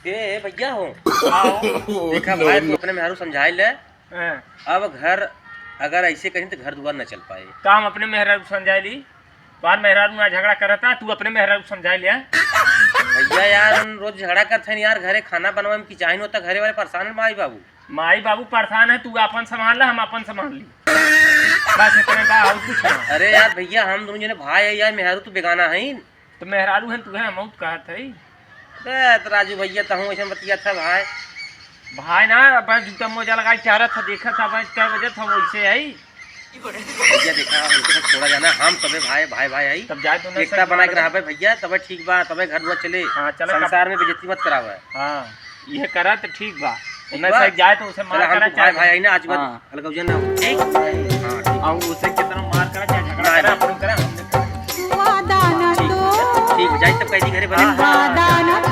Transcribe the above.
ए भैया हो आओ। देखा भाई तू अपने मेहरू समझाई ले। हाँ। अब घर अगर ऐसे कहीं तो घर दुआर न चल पाए। काम अपने मेहरारू समझाई ली। बार मेहरारू में झगड़ा करता तू अपने मेहरारू समझाई लिया। भैया यार हम रोज झगड़ा करते हैं यार, घरे खाना बनवा में की चाहिए होता, घरे वाले परेशान है माई बाबू। माई बाबू परेशान है, तू अपन संभाल ला, हम अपन संभाल ली। बस इतने का और कुछ ना। अरे यार भैया हम दोनों जने भाई है यार, मेहरू तू बेगाना है। तो मेहरारू है तुहे मौत कहत है। तो राजू भैया तो हूँ ऐसा बतिया था भाई। भाई ना अपन जूता मोजा लगा चारत था, देखा था अपन क्या वजह था वैसे है। भैया देखा उनके साथ छोड़ा जाना, हम तबे भाई भाई भाई आई तब जाए तो एकता बना के रहा भैया, तबे ठीक बा, तबे घर दुआर चले। हाँ, चलो संसार में बेइज्जती मत करावे। हाँ ये करा तो ठीक बा। ठीक नहीं बा। सही जाए तो उसे मार चला करा हम भाई भाई आई ना आज के बाद हाँ। अलगौजन ना हो। ठीक हां ठीक और उसे कितना मार करा चाहे झगड़ा करा अपन करा हमने करा। ठीक जाए तब कैदी घरे बने। वादा न